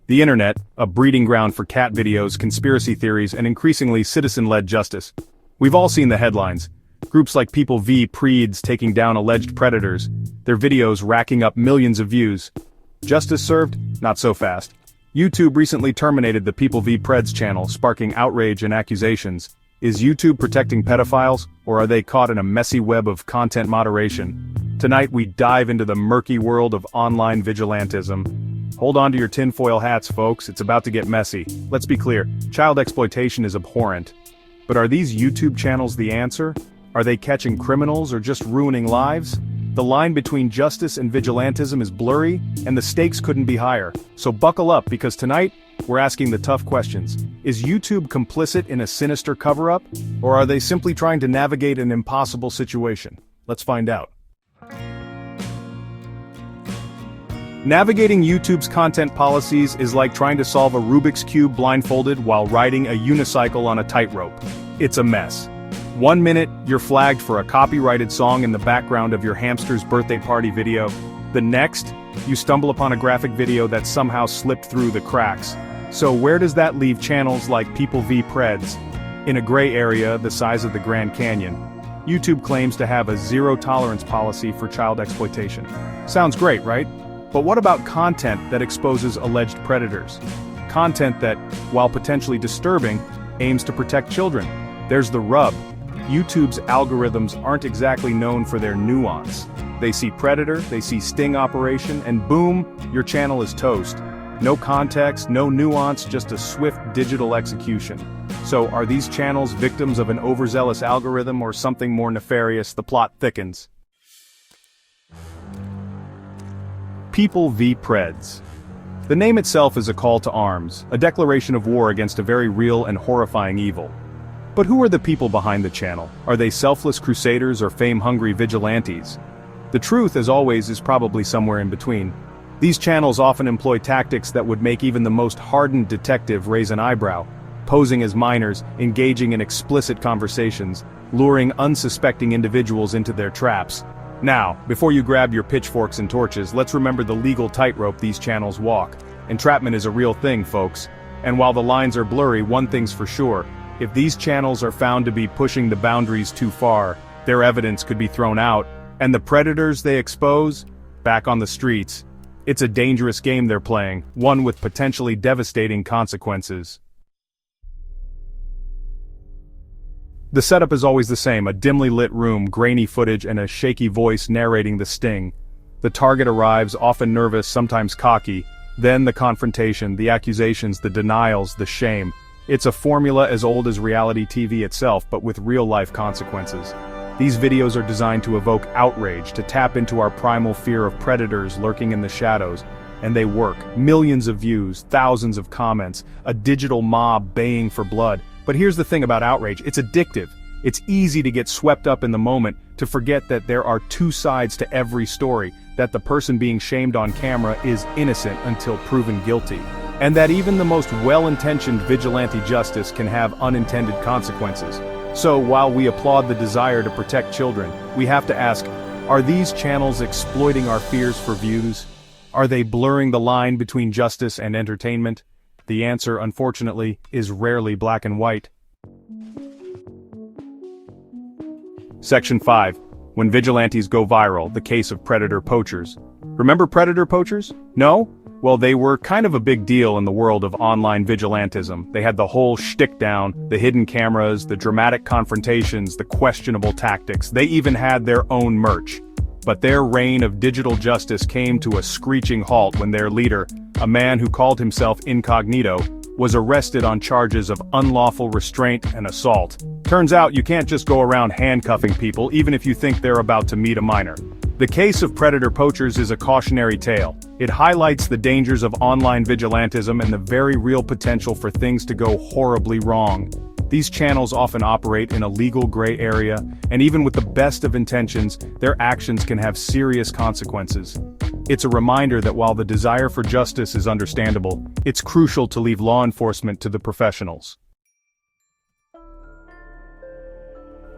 The internet, a breeding ground for cat videos, conspiracy theories, and increasingly citizen-led justice. We've all seen the headlines. Groups like People v. Preds taking down alleged predators, their videos racking up millions of views. Justice served? Not so fast. YouTube recently terminated the People v. Preds channel, sparking outrage and accusations. Is YouTube protecting pedophiles, or are they caught in a messy web of content moderation? Tonight we dive into the murky world of online vigilantism. Hold on to your tinfoil hats, folks, it's about to get messy. Let's be clear, child exploitation is abhorrent. But are these YouTube channels the answer? Are they catching criminals or just ruining lives? The line between justice and vigilantism is blurry, and the stakes couldn't be higher. So buckle up, because tonight, we're asking the tough questions. Is YouTube complicit in a sinister cover-up, or are they simply trying to navigate an impossible situation? Let's find out. Navigating YouTube's content policies is like trying to solve a Rubik's Cube blindfolded while riding a unicycle on a tightrope. It's a mess. 1 minute, you're flagged for a copyrighted song in the background of your hamster's birthday party video. The next, you stumble upon a graphic video that somehow slipped through the cracks. So where does that leave channels like People v. Preds? In a gray area the size of the Grand Canyon. YouTube claims to have a zero-tolerance policy for child exploitation. Sounds great, right? But what about content that exposes alleged predators? Content that, while potentially disturbing, aims to protect children. There's the rub. YouTube's algorithms aren't exactly known for their nuance. They see predator, they see sting operation, and boom, your channel is toast. No context, no nuance, just a swift digital execution. So are these channels victims of an overzealous algorithm or something more nefarious? The plot thickens. People v. Preds. The name itself is a call to arms, a declaration of war against a very real and horrifying evil. But who are the people behind the channel? Are they selfless crusaders or fame-hungry vigilantes? The truth, as always, is probably somewhere in between. These channels often employ tactics that would make even the most hardened detective raise an eyebrow, posing as minors, engaging in explicit conversations, luring unsuspecting individuals into their traps. Now, before you grab your pitchforks and torches, let's remember the legal tightrope these channels walk. Entrapment is a real thing, folks. And while the lines are blurry, one thing's for sure. If these channels are found to be pushing the boundaries too far, their evidence could be thrown out, and the predators they expose, back on the streets. It's a dangerous game they're playing, one with potentially devastating consequences. The setup is always the same, a dimly lit room, grainy footage, and a shaky voice narrating the sting. The target arrives, often nervous, sometimes cocky. Then the confrontation, the accusations, the denials, the shame. It's a formula as old as reality TV itself, but with real-life consequences. These videos are designed to evoke outrage, to tap into our primal fear of predators lurking in the shadows. And they work. Millions of views, thousands of comments, a digital mob baying for blood. But here's the thing about outrage, it's addictive. It's easy to get swept up in the moment, to forget that there are two sides to every story, that the person being shamed on camera is innocent until proven guilty. And that even the most well-intentioned vigilante justice can have unintended consequences. So while we applaud the desire to protect children, we have to ask, are these channels exploiting our fears for views? Are they blurring the line between justice and entertainment? The answer, unfortunately, is rarely black and white. Section 5. When vigilantes go viral, the case of predator poachers. Remember predator poachers? No? Well, they were kind of a big deal in the world of online vigilantism. They had the whole shtick down, the hidden cameras, the dramatic confrontations, the questionable tactics. They even had their own merch. But their reign of digital justice came to a screeching halt when their leader, a man who called himself Incognito, was arrested on charges of unlawful restraint and assault. Turns out you can't just go around handcuffing people even if you think they're about to meet a minor. The case of predator poachers is a cautionary tale. It highlights the dangers of online vigilantism and the very real potential for things to go horribly wrong. These channels often operate in a legal gray area, and even with the best of intentions, their actions can have serious consequences. It's a reminder that while the desire for justice is understandable, it's crucial to leave law enforcement to the professionals.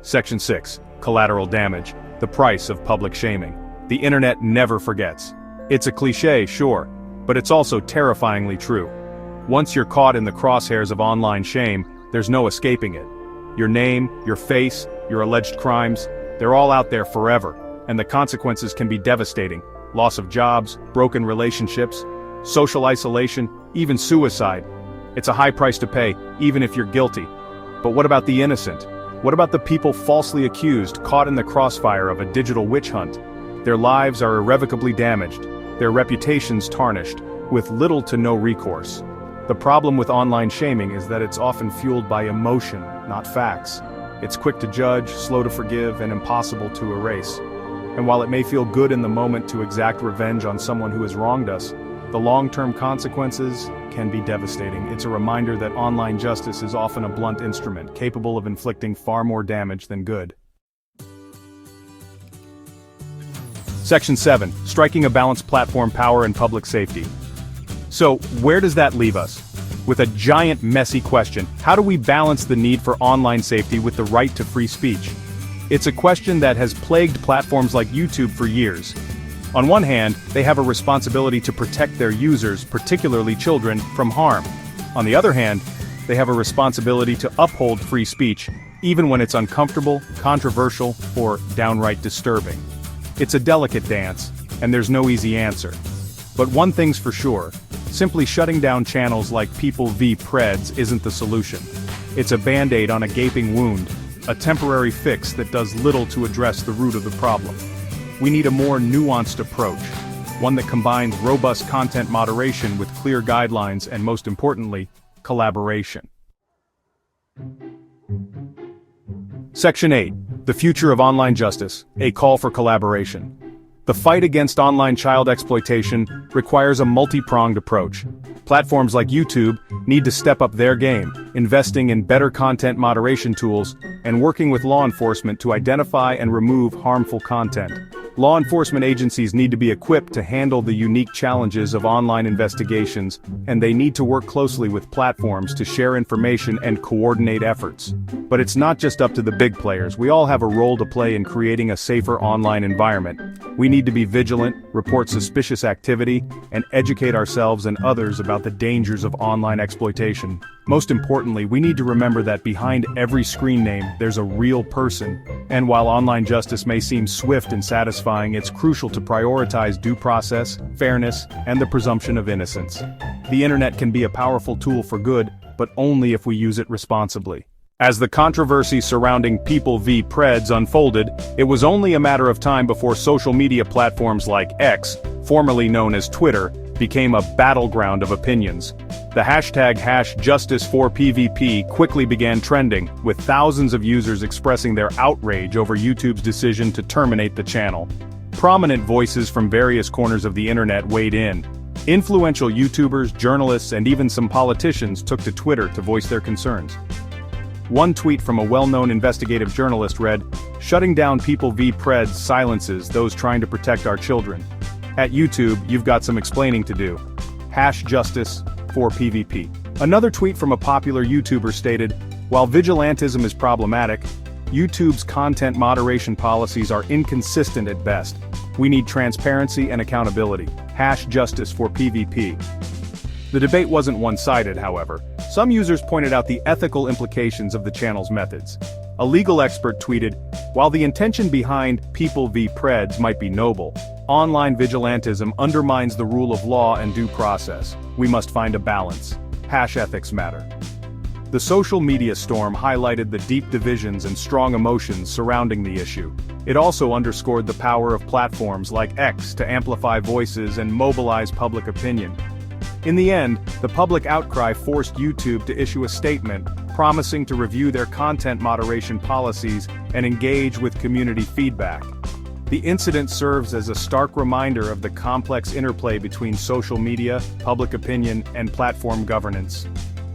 Section 6. Collateral damage. The price of public shaming. The internet never forgets. It's a cliché, sure, but it's also terrifyingly true. Once you're caught in the crosshairs of online shame, there's no escaping it. Your name, your face, your alleged crimes, they're all out there forever, and the consequences can be devastating. Loss of jobs, broken relationships, social isolation, even suicide. It's a high price to pay, even if you're guilty. But what about the innocent? What about the people falsely accused, caught in the crossfire of a digital witch hunt? Their lives are irrevocably damaged, their reputations tarnished, with little to no recourse. The problem with online shaming is that it's often fueled by emotion, not facts. It's quick to judge, slow to forgive, and impossible to erase. And while it may feel good in the moment to exact revenge on someone who has wronged us, the long-term consequences can be devastating. It's a reminder that online justice is often a blunt instrument, capable of inflicting far more damage than good. Section 7. Striking a balance: platform power and public safety. So, where does that leave us? With a giant, messy question: how do we balance the need for online safety with the right to free speech? It's a question that has plagued platforms like YouTube for years. On one hand, they have a responsibility to protect their users, particularly children, from harm. On the other hand, they have a responsibility to uphold free speech, even when it's uncomfortable, controversial, or downright disturbing. It's a delicate dance, and there's no easy answer. But one thing's for sure: simply shutting down channels like People v. Preds isn't the solution. It's a band-aid on a gaping wound, a temporary fix that does little to address the root of the problem. We need a more nuanced approach, one that combines robust content moderation with clear guidelines and, most importantly, collaboration. Section 8. The future of online justice: a call for collaboration. The fight against online child exploitation requires a multi-pronged approach. Platforms like YouTube need to step up their game, investing in better content moderation tools and working with law enforcement to identify and remove harmful content. Law enforcement agencies need to be equipped to handle the unique challenges of online investigations, and they need to work closely with platforms to share information and coordinate efforts. But it's not just up to the big players. We all have a role to play in creating a safer online environment. We need to be vigilant, report suspicious activity, and educate ourselves and others about the dangers of online exploitation. Most importantly, we need to remember that behind every screen name, there's a real person. And while online justice may seem swift and satisfying, it's crucial to prioritize due process, fairness, and the presumption of innocence. The internet can be a powerful tool for good, but only if we use it responsibly. As the controversy surrounding People v. Preds unfolded, it was only a matter of time before social media platforms like X, formerly known as Twitter, became a battleground of opinions. The hashtag #Justice4PVP quickly began trending, with thousands of users expressing their outrage over YouTube's decision to terminate the channel. Prominent voices from various corners of the internet weighed in. Influential YouTubers, journalists, and even some politicians took to Twitter to voice their concerns. One tweet from a well-known investigative journalist read, "Shutting down People v. Preds silences those trying to protect our children. At YouTube, you've got some explaining to do. #Justice4PVP. Another tweet from a popular YouTuber stated, "While vigilantism is problematic, YouTube's content moderation policies are inconsistent at best. We need transparency and accountability. #Justice4PVP. The debate wasn't one-sided, however. Some users pointed out the ethical implications of the channel's methods. A legal expert tweeted, "While the intention behind People v. Preds might be noble, online vigilantism undermines the rule of law and due process. We must find a balance. #Ethics matter." The social media storm highlighted the deep divisions and strong emotions surrounding the issue. It also underscored the power of platforms like X to amplify voices and mobilize public opinion. In the end, the public outcry forced YouTube to issue a statement, promising to review their content moderation policies and engage with community feedback. The incident serves as a stark reminder of the complex interplay between social media, public opinion, and platform governance.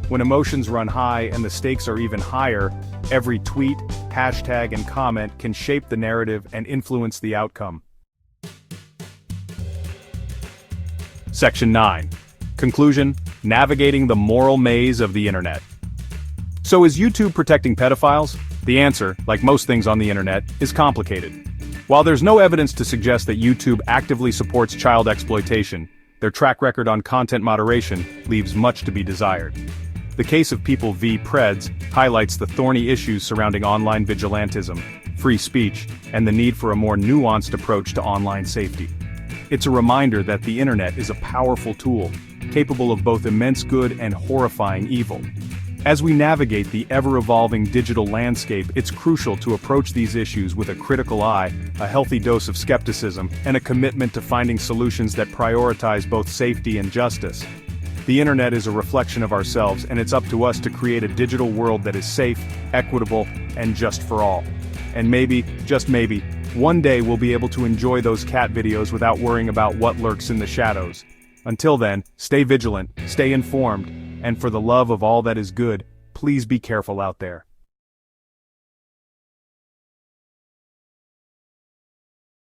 When emotions run high and the stakes are even higher, every tweet, hashtag, and comment can shape the narrative and influence the outcome. Section 9. Conclusion: navigating the moral maze of the internet. So is YouTube protecting pedophiles? The answer, like most things on the internet, is complicated. While there's no evidence to suggest that YouTube actively supports child exploitation, their track record on content moderation leaves much to be desired. The case of People v. Preds highlights the thorny issues surrounding online vigilantism, free speech, and the need for a more nuanced approach to online safety. It's a reminder that the internet is a powerful tool, capable of both immense good and horrifying evil. As we navigate the ever-evolving digital landscape, it's crucial to approach these issues with a critical eye, a healthy dose of skepticism, and a commitment to finding solutions that prioritize both safety and justice. The internet is a reflection of ourselves, and it's up to us to create a digital world that is safe, equitable, and just for all. And maybe, just maybe, one day we'll be able to enjoy those cat videos without worrying about what lurks in the shadows. Until then, stay vigilant, stay informed, and for the love of all that is good, please be careful out there.